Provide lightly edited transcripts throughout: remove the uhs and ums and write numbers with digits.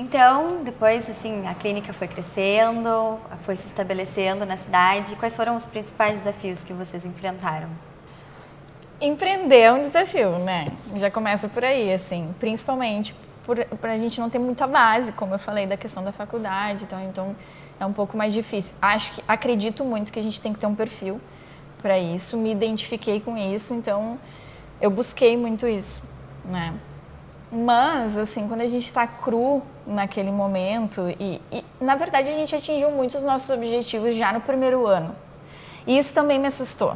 Então, depois, assim, a clínica foi crescendo, foi se estabelecendo na cidade. Quais foram os principais desafios que vocês enfrentaram? Empreender é um desafio, né? Já começa por aí, assim, principalmente por a gente não ter muita base, como eu falei, da questão da faculdade, então é um pouco mais difícil. Acredito muito que a gente tem que ter um perfil para isso, me identifiquei com isso, então eu busquei muito isso, né? Mas, assim, quando a gente está cru naquele momento, na verdade a gente atingiu muitos dos nossos objetivos já no primeiro ano. E isso também me assustou,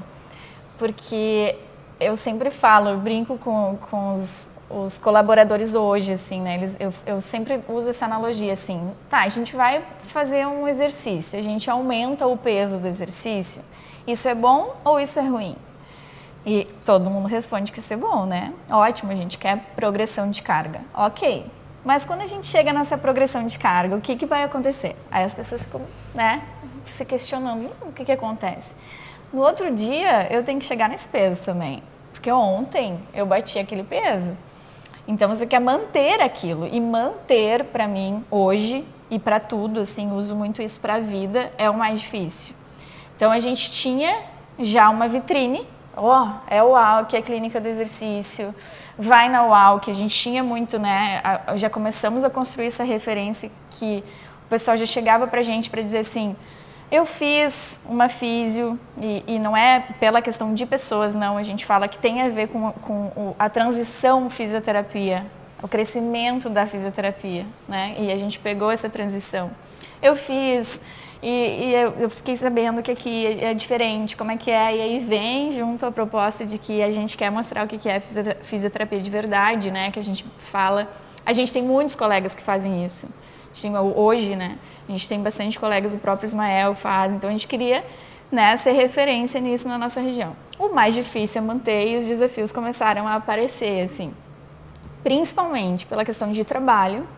porque eu sempre falo, eu brinco com os colaboradores hoje, assim, né? Eu sempre uso essa analogia, assim, tá, a gente vai fazer um exercício, a gente aumenta o peso do exercício, isso é bom ou isso é ruim? E todo mundo responde que isso é bom, né? Ótimo, a gente quer progressão de carga. Ok. Mas quando a gente chega nessa progressão de carga, o que vai acontecer? Aí as pessoas ficam, né, se questionando, o que acontece? No outro dia, eu tenho que chegar nesse peso também. Porque ontem eu bati aquele peso. Então, você quer manter aquilo. E manter, para mim, hoje, e para tudo, assim, uso muito isso para a vida, é o mais difícil. Então, a gente tinha já uma vitrine. É o UAU, que é a clínica do exercício. Vai na UAU, que a gente tinha muito, né? Já começamos a construir essa referência que o pessoal já chegava pra gente para dizer assim, eu fiz uma físio, e não é pela questão de pessoas, não. A gente fala que tem a ver com a transição fisioterapia, o crescimento da fisioterapia, né? E a gente pegou essa transição. Eu fiz... E eu fiquei sabendo que aqui é diferente, como é que é, e aí vem junto a proposta de que a gente quer mostrar o que é fisioterapia de verdade, né, que a gente fala, a gente tem muitos colegas que fazem isso, hoje, né, a gente tem bastante colegas, o próprio Ismael faz, então a gente queria, né, ser referência nisso na nossa região. O mais difícil é manter e os desafios começaram a aparecer, assim, principalmente pela questão de trabalho,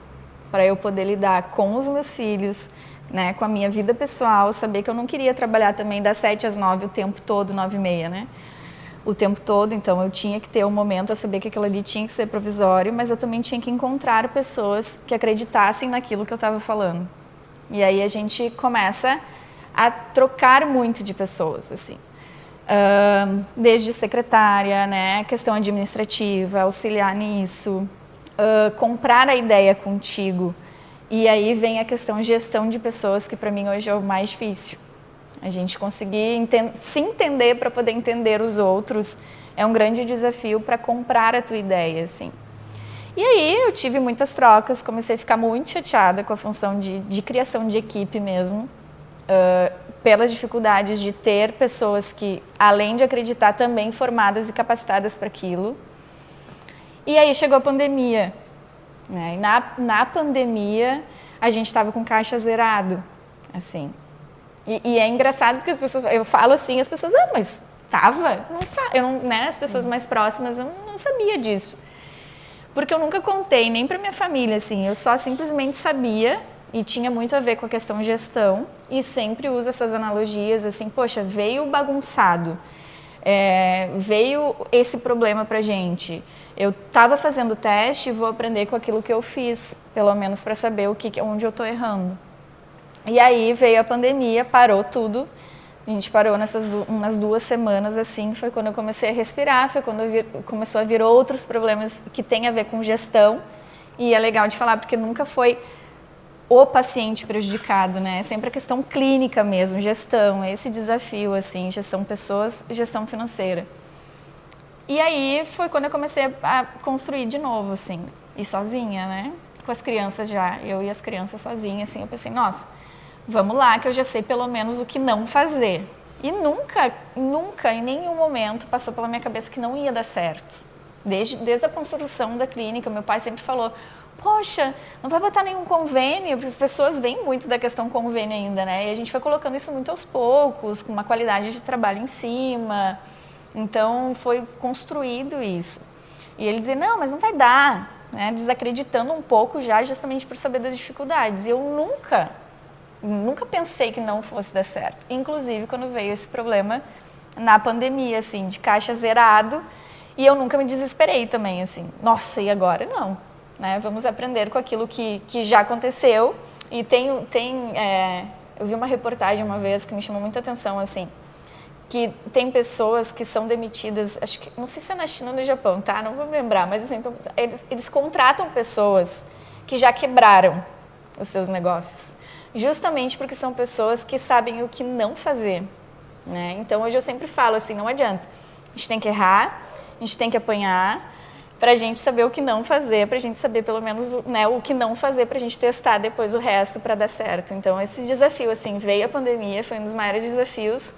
para eu poder lidar com os meus filhos, né, com a minha vida pessoal, saber que eu não queria trabalhar também das 7 às 9 o tempo todo, 9h30, né? O tempo todo, então eu tinha que ter um momento a saber que aquilo ali tinha que ser provisório, mas eu também tinha que encontrar pessoas que acreditassem naquilo que eu estava falando. E aí a gente começa a trocar muito de pessoas, assim. Desde secretária, né, questão administrativa, auxiliar nisso, comprar a ideia contigo. E aí vem a questão de gestão de pessoas, que para mim hoje é o mais difícil. A gente conseguir se entender para poder entender os outros é um grande desafio para comprar a tua ideia, assim. E aí eu tive muitas trocas, comecei a ficar muito chateada com a função de criação de equipe mesmo, pelas dificuldades de ter pessoas que, além de acreditar, também formadas e capacitadas para aquilo. E aí chegou a pandemia. E na pandemia, a gente estava com caixa zerado, assim. E é engraçado porque as pessoas, eu falo assim, as pessoas, mas tava? Não sabe, eu não, né, as pessoas mais próximas, eu não sabia disso. Porque eu nunca contei, nem para minha família, assim, eu só simplesmente sabia, e tinha muito a ver com a questão de gestão, e sempre uso essas analogias, assim, poxa, veio bagunçado, veio esse problema pra gente. Eu estava fazendo teste e vou aprender com aquilo que eu fiz, pelo menos para saber onde eu estou errando. E aí veio a pandemia, parou tudo. A gente parou nessas umas 2 semanas, assim, foi quando eu comecei a respirar, foi quando começou a vir outros problemas que têm a ver com gestão. E é legal de falar, porque nunca foi o paciente prejudicado, né? É sempre a questão clínica mesmo, gestão, esse desafio, assim, gestão pessoas e gestão financeira. E aí foi quando eu comecei a construir de novo, assim, e sozinha, né? Com as crianças já, eu e as crianças sozinhas, assim, eu pensei, nossa, vamos lá, que eu já sei pelo menos o que não fazer. E nunca, em nenhum momento passou pela minha cabeça que não ia dar certo. Desde a construção da clínica, meu pai sempre falou, poxa, não vai botar nenhum convênio, porque as pessoas veem muito da questão convênio ainda, né? E a gente foi colocando isso muito aos poucos, com uma qualidade de trabalho em cima. Então, foi construído isso. E ele dizia, não, mas não vai dar, né? Desacreditando um pouco já, justamente por saber das dificuldades. E eu nunca pensei que não fosse dar certo. Inclusive, quando veio esse problema na pandemia, assim, de caixa zerado, e eu nunca me desesperei também, assim, nossa, e agora? Não. né? Vamos aprender com aquilo que já aconteceu. E eu vi uma reportagem uma vez que me chamou muita atenção, assim, que tem pessoas que são demitidas, acho que, não sei se é na China ou no Japão, tá? Não vou me lembrar, mas assim, então, eles contratam pessoas que já quebraram os seus negócios, justamente porque são pessoas que sabem o que não fazer, né? Então, hoje eu sempre falo assim, não adianta, a gente tem que errar, a gente tem que apanhar, para a gente saber o que não fazer, para a gente saber pelo menos, né, o que não fazer, para a gente testar depois o resto para dar certo. Então, esse desafio, assim, veio a pandemia, foi um dos maiores desafios.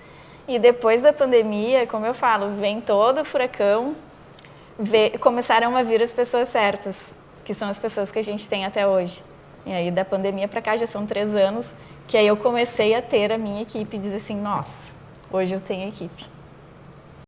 E depois da pandemia, como eu falo, vem todo o furacão, começaram a vir as pessoas certas, que são as pessoas que a gente tem até hoje. E aí, da pandemia para cá, já são 3 anos, que aí eu comecei a ter a minha equipe e dizer assim, nossa, hoje eu tenho equipe.